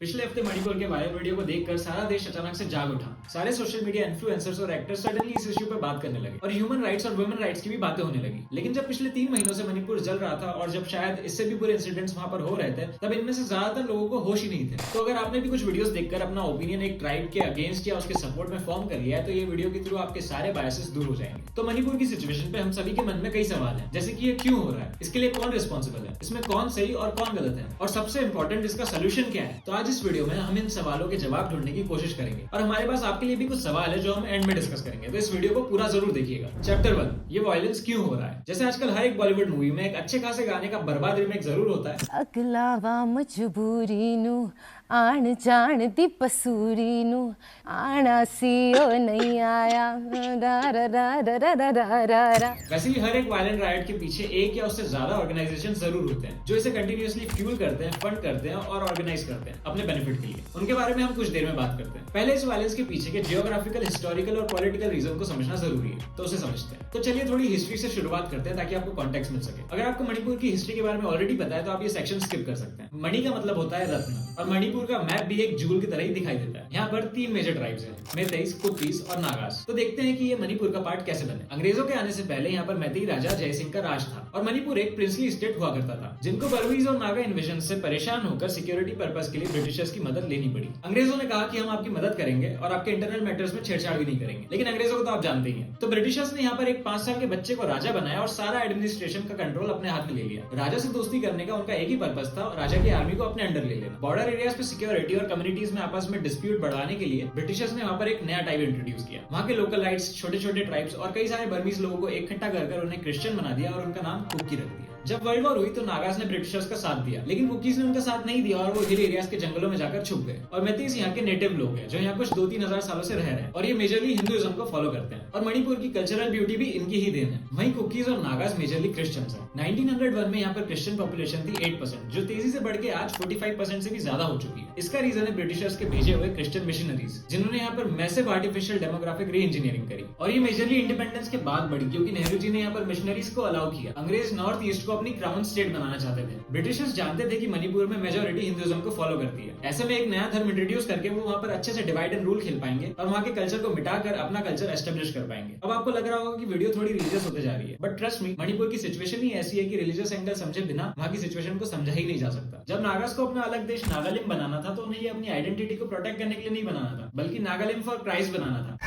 पिछले हफ्ते मणिपुर के वायरल वीडियो को देखकर सारा देश अचानक से जाग उठा। सारे सोशल मीडिया इन्फ्लुएंसर्स और एक्टर्स सडनली इस इश्यू पे बात करने लगे और ह्यूमन राइट्स और वुमेन राइट्स की भी बातें होने लगी। लेकिन जब पिछले 3 महीनों से मणिपुर जल रहा था और जब शायद इससे भी बुरे इंसिडेंट्स वहां पर हो रहे थे, तब इनमें से ज्यादातर लोगों को होश ही नहीं थे। तो अगर आपने भी कुछ वीडियोस देखकर अपना ओपिनियन एक ट्राइब के अगेंस्ट या उसके सपोर्ट में फॉर्म कर लिया है, तो ये वीडियो के थ्रू आपके सारे बायसेस दूर हो जाएंगे। तो मणिपुर की सिचुएशन पे हम सभी के मन में कई सवाल हैं, जैसे कि ये क्यों हो रहा है, इसके लिए कौन रिस्पॉन्सिबल है, इसमें कौन सही और कौन गलत है, और सबसे इंपॉर्टेंट इसका सोल्यूशन क्या है। तो आज इस वीडियो में हम इन सवालों के जवाब ढूंढने की कोशिश करेंगे और हमारे पास आपके लिए भी कुछ सवाल है जो हम एंड में डिस्कस करेंगे। तो इस वीडियो को पूरा जरूर देखिएगा। चैप्टर 1, ये वायलेंस क्यों हो रहा है। जैसे आजकल हर एक बॉलीवुड मूवी में एक अच्छे खासे गाने का बर्बाद रीमेक जरूर होता है। अगलावा मजबूरी नु आण जान दी पसूरी नु आना सीओ नहीं आया रा रा रा रा रा रा रा रा। वैसे ही हर एक वायलेंट राइट के पीछे एक या उससे ज्यादा ऑर्गेनाइजेशन जरूर होते हैं जो इसे कंटिन्यूअसली फ्यूल करते हैं, फंड करते हैं और ऑर्गेनाइज करते हैं अपने बेनिफिट के लिए। उनके बारे में हम कुछ देर में बात करते हैं। पहले इस वायलेंस के पीछे के जियोग्राफिकल, हिस्टोरिकल और पॉलिटिकल रीजन को समझना जरूरी है, तो उसे समझते हैं। तो चलिए थोड़ी हिस्ट्री से शुरुआत करते हैं ताकि आपको कॉन्टेक्स्ट मिल सके। अगर आपको मणिपुर की हिस्ट्री के बारे में ऑलरेडी पता है तो आप ये सेक्शन स्किप कर सकते हैं। मणि का मतलब होता है रत्न, और मणिपुर का मैप भी एक जूल की तरह ही दिखाई देता है। यहाँ पर 3 मेजर ट्राइब्स हैं, मैतेईस, कुकीज और नागास। तो देखते हैं कि ये मणिपुर का पार्ट कैसे बने। अंग्रेजों के आने से पहले यहाँ पर मैतेई राजा जयसिंह का राज था और मणिपुर एक प्रिंसली स्टेट हुआ करता था, जिनको बर्मीज और नागा इन्वेजन से परेशान होकर सिक्योरिटी पर्पस के लिए ब्रिटिशर्स की मदद लेनी पड़ी। अंग्रेजों ने कहा कि हम आपकी मदद करेंगे और आपके इंटरनल मैटर्स में छेड़छाड़ भी नहीं करेंगे। लेकिन अंग्रेजों को तो आप जानते ही हैं। तो ब्रिटिशर्स ने यहाँ पर एक 5 साल के बच्चे को राजा बनाया और सारा एडमिनिस्ट्रेशन का कंट्रोल अपने हाथ में ले लिया। राजा से दोस्ती करने का उनका एक ही पर्पस था, राजा की आर्मी को अपने अंडर ले लेना। बॉर्डर एरियाज पे सिक्योरिटी और कम्युनिटीज में आपस में डिस्प्यूट बढ़ाने के लिए ब्रिटिशर्स ने वहाँ पर एक नया टाइप इंट्रोड्यूस किया। वहाँ के लोकल राइट्स, छोटे छोटे ट्राइब्स और कई सारे बर्मीज लोगों को इकट्ठा कर उन्हें क्रिश्चियन बना दिया और उनका नाम कुकी रख दिया। जब वर्ल्ड वॉर हुई तो नागास ने ब्रिटिशर्स का साथ दिया, लेकिन कुकीज ने उनका साथ नहीं दिया और वो हिल एरियाज के जंगलों में जाकर छुप गए। और मैतेईस यहाँ के नेटिव लोग हैं जो यहाँ कुछ 2-3 हजार सालों से रह रहे हैं और ये मेजरली हिंदुइज्म को फॉलो करते हैं और मणिपुर की कल्चरल ब्यूटी भी इनकी ही देन है। वहीं कुकीज और नागास मेजरली क्रिश्चियंस हैं। 1901 में यहाँ पर क्रिश्चियन पॉपुलेशन थी 8%, जो तेजी से बढ़ के आज 45% से भी ज्यादा हो चुकी है। इसका रीजन है ब्रिटिशर्स के भेजे हुए क्रिश्चियन मिशनरीज, जिन्होंने यहाँ पर मैसिव आर्टिफिशियल डेमोग्राफिक री इंजीनियरिंग करी। और ये मेजरली इंडिपेंडेंस के बाद बढ़ी क्योंकि नेहरू जी ने यहाँ पर मिशनरीज को अलाउ किया। अंग्रेज नॉर्थ ईस्ट को अपनी क्राउन स्टेट बनाना चाहते थे। ब्रिटिशर्स जानते थे कि मणिपुर में मेजॉरिटी हिंदुइज्म को फॉलो करती है। ऐसे में एक नया धर्म इंट्रोड्यूस करके वो वहाँ पर अच्छे से डिवाइड एंड रूल खेल पाएंगे और वहाँ के कल्चर को मिटाकर अपना कल्चर एस्टेब्लिश कर पाएंगे। अब आपको लग रहा होगा कि वीडियो थोड़ी रिलीजियस होते जा रही है, बट ट्रस्ट मी, मणिपुर की सिचुएशन ही ऐसी है कि रिलीजियस एंगल समझे बिना वहाँ की सिचुएशन को समझा ही नहीं जा सकता। जब नागास को अपना अलग देश नागालैंड बनाना था तो उन्हें ये अपनी आइडेंटिटी को प्रोटेक्ट करने के लिए नहीं बनाना था, बल्कि नागालैंड फॉर क्राइस्ट बनाना था।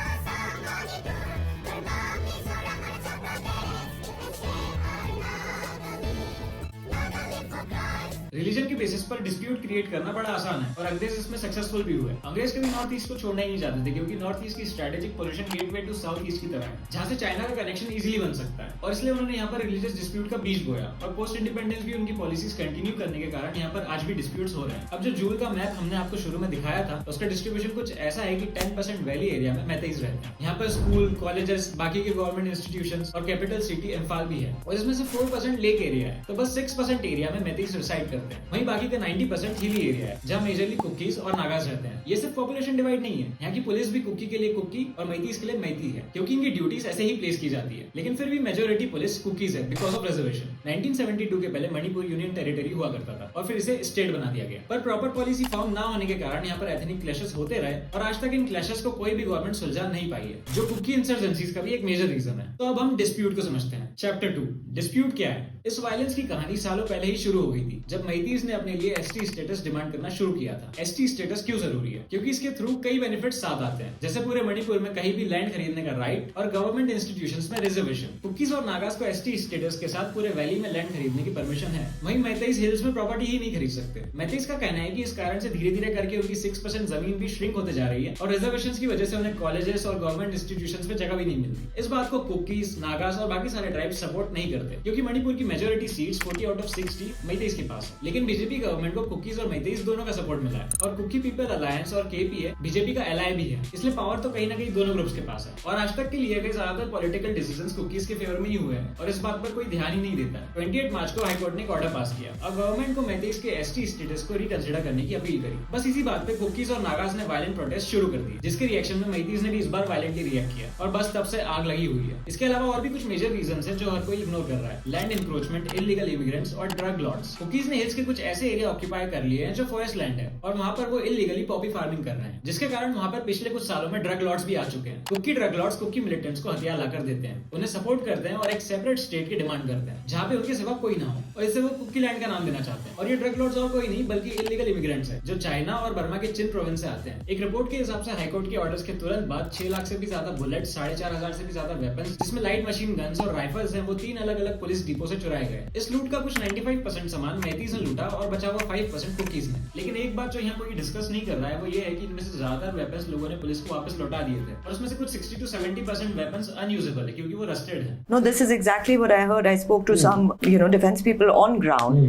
रिलीजन के बेसिस पर डिस्प्यूट क्रिएट करना बड़ा आसान है और अंग्रेज इसमें सक्सेसफुल भी हुए। अंग्रेज कभी नॉर्थ ईस्ट को छोड़ना ही नहीं चाहते थे क्योंकि नॉर्थ ईस्ट की strategic position gateway to south east की तरह है, जहां से चाइना का कनेक्शन इजीली बन सकता है। और इसलिए उन्होंने यहाँ पर रिलीजियस डिस्प्यूट का बीज बोया और पोस्ट इंडिपेंडेंस भी उनकी पॉलिसीज कंटिन्यू करने के कारण यहाँ पर आज भी डिस्प्यूट्स हो रहे हैं। अब जो जूल का मैप हमने आपको शुरू में दिखाया था, उसका डिस्ट्रीब्यूशन कुछ ऐसा है कि 10% वैली एरिया में मैतेईस रहते हैं। यहाँ पर स्कूल, कॉलेजेस, बाकी के गवर्नमेंट इंस्टीट्यूशंस और कैपिटल सिटी इम्फाल भी है और इसमें से 4% लेक एरिया है, तो बस 6% एरिया में मैतेईस रिसाइड करते हैं। वहीं बाकी का 90% हिली एरिया है जहाँ मेजरली कुकीज और नागास रहते हैं। ये सिर्फ पॉपुलेशन डिवाइड नहीं है, यहाँ की पुलिस भी कुकी के लिए कुकी और मैतीस के लिए मैती है क्योंकि इनकी ड्यूटीज ऐसे ही प्लेस की जाती है। लेकिन फिर भी मेजोरिटी पुलिस कुकीज है बिकॉज ऑफ रिजर्वेशन। 1972 के पहले मणिपुर यूनियन टेरिटरी हुआ करता था और फिर इसे स्टेट बना दिया गया, पर प्रॉपर पॉलिसी फॉर्म ना होने के कारण यहाँ पर एथनिक क्लैशेस होते रहे और आज तक इन क्लैशेस को कोई भी गवर्नमेंट सुलझा नहीं पाई है, जो कुकी इंसर्जेंसीज का भी एक मेजर रीजन है। तो अब हम डिस्प्यूट को समझते हैं। चैप्टर 2, डिस्प्यूट क्या है। इस वायलेंस की कहानी सालों पहले ही शुरू हो गई थी जब मैतीस ने अपने लिए एसटी स्टेटस डिमांड करना शुरू किया था। एसटी स्टेटस क्यों जरूरी है? क्योंकि इसके थ्रू कई बेनिफिट्स साथ आते हैं, जैसे पूरे मणिपुर में कहीं भी लैंड खरीदने का राइट और गवर्नमेंट इंस्टीट्यूशंस में रिजर्वेशन। कुकीज और नागास को एसटी स्टेटस के साथ पूरे वैली में लैंड खरीदने की परमिशन है। वहीं मैतेईस हिल्स में प्रॉपर्टी ही नहीं खरीद सकते। मैतेईस का कहना है कि इस कारण से धीरे धीरे करके उनकी 6% जमीन भी श्रिंक होते जा रही है और रिजर्वेशन की वजह से उन्हें कॉलेजेस और गवर्नमेंट इंस्टीट्यूशंस में जगह भी नहीं मिलती। इस बात को कुकीज, नागास और बाकी सारे ट्राइब्स सपोर्ट नहीं करते क्योंकि मणिपुर की मेजोरिटी सीट्स 40 आउट ऑफ 60 मैतेईस के पास है। लेकिन बीजेपी गवर्नमेंट को कुकीज और मैतेईस दोनों का सपोर्ट मिला है और कुकी पीपल अलायंस और केपीए बीजेपी का एलाय भी है, इसलिए पावर तो कहीं ना कहीं दोनों ग्रुप्स के पास है। और आज तक के लिए गए ज्यादातर पॉलिटिकल डिसीजंस कुकीज के फेवर में ही हुए हैं और इस बात पर कोई ध्यान ही नहीं देता। 28 मार्च को हाईकोर्ट ने एक ऑर्डर पास किया और गवर्नमेंट को मैतेईस के एसटी स्टेटस को रिकंसिडर करने की अपील करी। बस इसी बात पे कुकीज और नागास ने वायलेंट प्रोटेस्ट शुरू कर दी, जिसके रिएक्शन में मैतेईस ने भी इस बार वायलेंटली रिएक्ट किया और बस तब से आग लगी हुई है। इसके अलावा और भी कुछ मेजर रीजन है जो हर कोई इग्नोर कर रहा है। लैंड इंक्रोचमेंट, इलीगल इमिग्रेंट्स और ड्रग लॉर्ड्स। कुकीज ने हिल्स के कुछ ऐसे एरिया ऑक्यूपाई कर लिए हैं जो फॉरेस्ट लैंड है और वहाँ पर वो इलीगली पॉपी फार्मिंग कर रहे हैं, जिसके कारण वहाँ पर पिछले कुछ सालों में ड्रग लॉर्ड्स भी आ चुके हैं। Kuki drug lords Kuki militants को हथियार लाकर देते हैं, उन्हें सपोर्ट करते हैं और एक सेपरेट स्टेट की डिमांड करते हैं जहाँ पे उनके सिवा कोई ना हो, और इसे वो कुकी लैंड का नाम देना चाहते हैं। और ये ड्रग लॉर्ड्स और कोई नहीं बल्कि इलीगल इमिग्रेंट्स हैं जो चाइना और बर्मा के चिन प्रोविंस से आते हैं। एक रिपोर्ट के हिसाब से हाईकोर्ट के ऑर्डर्स के तुरंत बाद 6 लाख से भी ज्यादा बुलेट, 4,500 से भी ज्यादा वेपन्स जिसमें लाइट मशीन गन्स और राइफल्स हैं, वो 3 अलग अलग पुलिस डिपो से चुराए गए। इस लूट का कुछ 95% सामान मैतीज ने लूटा और बचा हुआ 5% कुकीज ने। लेकिन एक बात जो यहाँ कोई डिस्कस नहीं कर रहा है वो ये है कि इनमें से ज्यादातर वेपन्स लोगों ने पुलिस को वापस लौटा दिए थे और उसमें से कुछ 60 to 70% वेपन्स अनयूजेबल है क्योंकि वो रस्टेड है। No, this is exactly what I heard. I spoke to some, defense people on ground.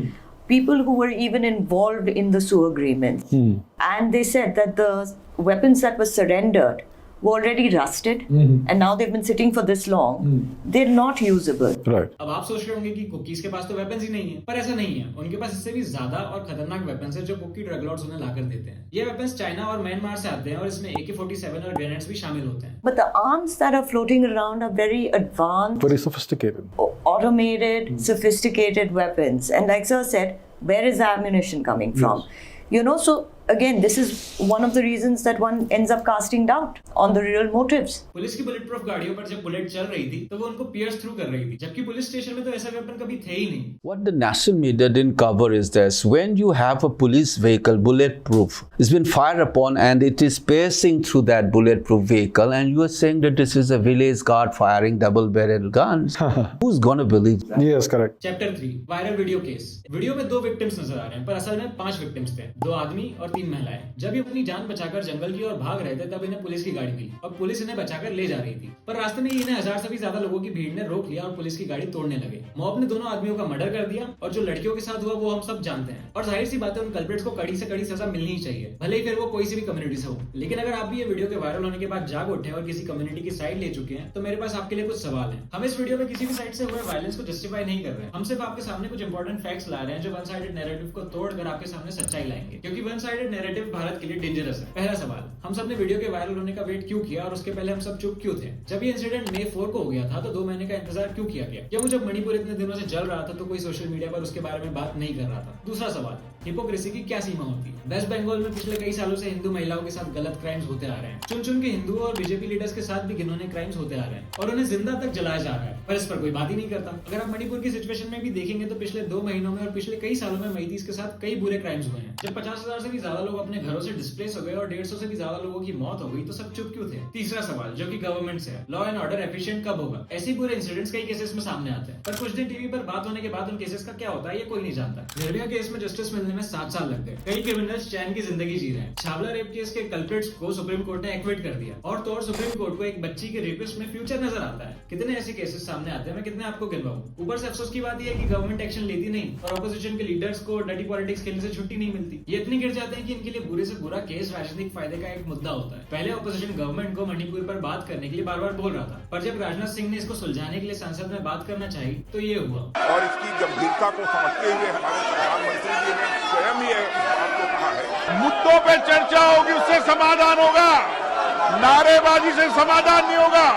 People who were even involved in the Sioux agreements. And they said that the weapons that were surrendered were already rusted and now they've been sitting for this long. They're not usable. Right. अब आप सोच रहे होंगे कि cookies के पास तो weapons ही नहीं है, पर ऐसा नहीं है। उनके पास इससे भी ज्यादा और खतरनाक वेपन्स है जो कुकी ड्रग लॉर्ड्स उन्हें लाकर देते हैं। ये वेपन्स चाइना और म्यांमार से आते हैं और इसमें AK-47 और ग्रेनेड्स भी शामिल होते हैं। But the arms that are floating around are very advanced, Very sophisticated. automated, sophisticated weapons. And like Sir said, where is the ammunition coming from? So again, this is one of the reasons that one ends up casting doubt on the real motives. Police की bullet proof गाड़ियों पर जब bullet चल रही थी तो वो उनको पियर्स थ्रू कर रही थी, जबकि पुलिस स्टेशन में तो ऐसा वेपन कभी थे ही नहीं। What the national media didn't cover is this: when you have a police vehicle, bulletproof, it's been fired upon and it is piercing through that bulletproof vehicle, and you are saying that this is a village guard firing double-barrel guns. Who's gonna believe that? Yes, correct. Chapter 3 viral video case. Video में 2 victims नजर आ रहे हैं पर असल में 5 victims थे, 2 आदमी और 3 महिलाएं। जब ये अपनी जान बचाकर जंगल की ओर भाग रहे थे तब इन्हें पुलिस की गाड़ी मिली और पुलिस इन्हें बचाकर ले जा रही थी, पर रास्ते में इन्हें 1000 से भी ज्यादा लोगों की भीड़ ने रोक लिया और पुलिस की गाड़ी तोड़ने लगे। मॉब ने दोनों आदमियों का मर्डर कर दिया और जो लड़कियों के साथ हुआ वो हम सब जानते हैं और जाहिर सी बात है उन कल्प्रिट्स को कड़ी से कड़ी सजा मिलनी ही चाहिए, भले ही फिर वो कोई सी भी कम्युनिटी से हो। लेकिन अगर आप भी ये वीडियो के वायरल होने के बाद जाग उठे और किसी कम्युनिटी की साइड ले चुके हैं तो मेरे पास आपके लिए कुछ सवाल है। हम इस वीडियो में किसी भी साइड से हुए वायलेंस को जस्टिफाई नहीं कर रहे हैं, हम सिर्फ आपके सामने कुछ इंपॉर्टेंट फैक्ट्स ला रहे हैं जो वन साइडेड नैरेटिव को तोड़कर आपके सामने सच्चाई लाएंगे, क्योंकि वन साइडेड नैरेटिव भारत के लिए डेंजरस है। पहला सवाल, हम सब ने वीडियो के वायरल होने का वेट क्यों किया और उसके पहले हम सब चुप क्यों थे? जब ये इंसिडेंट May 4 को हो गया था तो 2 महीने का इंतजार क्यों किया गया? क्यों जब मणिपुर इतने दिनों से जल रहा था तो कोई सोशल मीडिया पर उसके बारे में बात नहीं कर रहा था? दूसरा सवाल, हिपोक्रेसी की क्या सीमा होती है? वेस्ट बंगाल में पिछले कई सालों से हिंदू महिलाओं के साथ गलत क्राइम्स होते आ रहे हैं, चुन चुन के हिंदू और बीजेपी लीडर्स के साथ भी घिनौने क्राइम्स होते आ रहे हैं और उन्हें जिंदा तक जलाया जा रहा है, पर इस पर कोई बात ही नहीं करता। अगर आप मणिपुर की सिचुएशन में भी देखेंगे तो पिछले 2 महीनों में और पिछले कई सालों में मैतीस के साथ कई बुरे क्राइम्स हुए हैं। जब 50,000 से भी ज्यादा लोग अपने घरों से डिस्प्लेस हो गए और 150 से भी ज्यादा लोगों की मौत हो गई तो सब चुप क्यों थे? तीसरा सवाल, जो कि गवर्नमेंट से है, लॉ एंड ऑर्डर एफिशिएंट कब होगा? ऐसे बुरे इंसिडेंट्स कई केसेस में सामने आते हैं, पर कुछ दिन टीवी पर बात होने के बाद उन केसेस का क्या होता है ये कोई नहीं जानता। निर्भया केस में जस्टिस मिलने में 7 साल लग गए, कई क्रिमिनल्स चैन की जिंदगी जी रहे हैं। छावला रेप केस के कल्प्रिट्स को सुप्रीम कोर्ट ने एक्विट कर दिया और तो और सुप्रीम कोर्ट को एक बच्ची के रेपिस्ट में फ्यूचर नजर आता है। कितने ऐसे केसेस सामने आते हैं, मैं कितने आपको गिनवाऊं? ऊपर से अफसोस की बात यह है कि गवर्नमेंट एक्शन लेती नहीं और ऑपोजिशन के लीडर्स को डर्टी पॉलिटिक्स खेलने से छुट्टी नहीं मिलती। ये इतनी गिर जाते हैं कि इनके लिए बुरे से बुरा केस राजनीतिक फायदे का एक मुद्दा होता है। पहले ऑपोजिशन गवर्नमेंट को मणिपुर पर बात करने के लिए बार बार बोल रहा था, पर जब राजनाथ सिंह ने इसको सुलझाने के लिए संसद में बात करना चाहिए तो ये हुआ। और इसकी गंभीरता को समझते हुए हमारे प्रधानमंत्री जी ने स्वयं ही आपको कहा है, मुद्दों पे चर्चा होगी उससे समाधान होगा, नारेबाजी से समाधान नहीं होगा।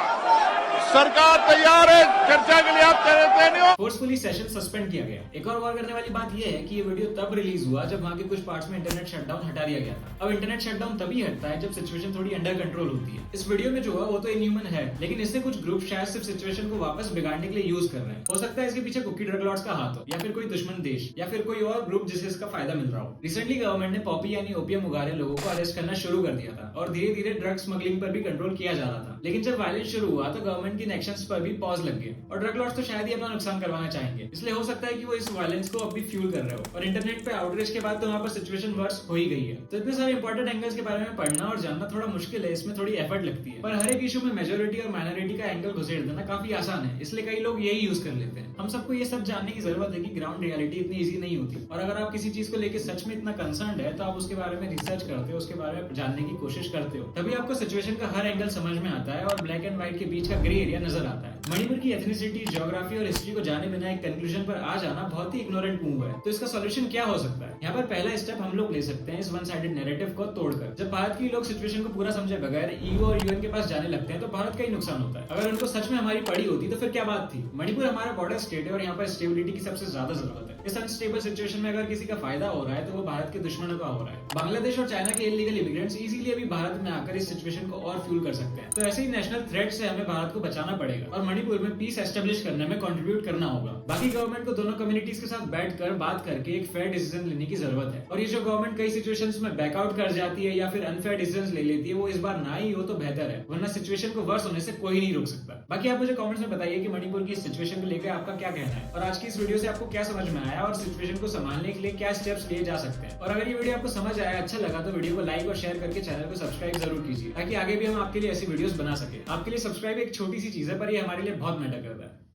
सरकार तैयार है चर्चा के लिए, आप कहते नहीं हो। फोर्सफुली सेशन सस्पेंड किया गया। एक और गौर करने वाली बात यह है कि ये वीडियो तब रिलीज हुआ जब वहां के कुछ पार्ट्स में इंटरनेट शटडाउन हटा दिया गया था। अब इंटरनेट शटडाउन तभी हटता है जब सिचुएशन थोड़ी अंडर कंट्रोल होती है। इस वीडियो में जो हुआ वो तो इनह्यूमन है, लेकिन इससे कुछ ग्रुप शायद सिर्फ सिचुएशन को वापस बिगाड़ने के लिए यूज कर रहे हैं। हो सकता है इसके पीछे कुकी ड्रग लॉर्ड्स का हाथ हो, या फिर कोई दुश्मन देश, या फिर कोई और ग्रुप जिससे इसका फायदा मिल रहा हो। रिसेंटली गवर्नमेंट ने पॉपी यानी ओपियम उगा रहे लोगों को अरेस्ट करना शुरू कर दिया था और धीरे धीरे ड्रग स्मगलिंग पर भी कंट्रोल किया जा रहा था। लेकिन जब वायलेंस शुरू हुआ तो गवर्नमेंट की एक्शंस पर भी पॉज लग गया और ड्रग लॉर्ड्स तो शायद ही अपना नुकसान करवाना चाहेंगे, इसलिए हो सकता है कि वो इस वायलेंस को अब भी फ्यूल कर रहे हो। और इंटरनेट पे आउटरीच के बाद तो वहाँ पर सिचुएशन वर्स हो ही गई है। तो इतने सारे इंपॉर्टेंट एंगल्स के बारे में पढ़ना और जानना थोड़ा मुश्किल है, इसमें थोड़ी एफर्ट लगती है, पर हर एक इशू में मेजोरिटी और माइनॉरिटी का एंगल घुसेड़ देना काफी आसान है, इसलिए कई लोग यही यूज कर लेते हैं। हम सबको ये सब जानने की जरूरत है कि ग्राउंड रियलिटी इतनी इजी नहीं होती, और अगर आप किसी चीज को लेकर सच में इतना कंसर्न है तो आप उसके बारे में रिसर्च करते हो, उसके बारे में जानने की कोशिश करते हो, तभी आपको सिचुएशन का हर एंगल समझ में आता है और ब्लैक एंड व्हाइट के बीच का ग्रे एरिया नजर आता है। मणिपुर की एथनिसिटी, ज्योग्राफी और हिस्ट्री को जाने बिना एक कंक्लूजन पर आ जाना बहुत ही इग्नोरेंट मूव है। तो इसका सॉल्यूशन क्या हो सकता है? यहाँ पर पहला स्टेप हम लोग ले सकते हैं इस वन साइडेड नैरेटिव को तोड़कर। जब भारत के लोग सिचुएशन को पूरा समझे बगैर ईयू और यूएन के पास जाने लगते हैं तो भारत का ही नुकसान होता है। अगर उनको सच में हमारी पड़ी होती तो फिर क्या बात थी? मणिपुर हमारा बॉर्डर स्टेट है और यहाँ पर स्टेबिलिटी की सबसे ज्यादा जरूरत है। इस अनस्टेबल सिचुएशन में अगर किसी का फायदा हो रहा है तो वो भारत के दुश्मनों का हो रहा है। बांग्लादेश और चाइना के इलीगल इमिग्रेंट्स इजीली अभी भारत में आकर इस सिचुएशन को और फ्यूल कर सकते हैं। तो ऐसे ही नेशनल थ्रेट से हमें भारत को बचाना पड़ेगा और मणिपुर में पीस एस्टेब्लिश करने में कंट्रीब्यूट करना होगा। बाकी गवर्नमेंट को दोनों कम्युनिटीज के साथ बैठकर बात करके एक फेयर डिसीजन लेने की जरूरत है। और ये जो गवर्नमेंट कई सिचुएशंस में बैकआउट कर जाती है या फिर अनफेयर डिसीजन ले लेती है, वो इस बार ना ही हो तो बेहतर है, वरना सिचुएशन को वर्स होने से कोई नहीं रोक सकता। बाकी आप मुझे कमेंट्स में बताइए कि मणिपुर की सिचुएशन को लेकर आपका क्या कहना है और आज की इस वीडियो से आपको क्या समझ में आया और सिचुएशन को संभालने के लिए क्या स्टेप्स लिए जा सकते हैं। और अगर ये वीडियो आपको समझ आया, अच्छा लगा, तो वीडियो को लाइक और शेयर करके चैनल को सब्सक्राइब जरूर कीजिए ताकि आगे भी हम आपके लिए ऐसी वीडियोस बना सके। आपके लिए सब्सक्राइब एक छोटी सी चीज है पर ये हमारे लिए बहुत मैटर करता है।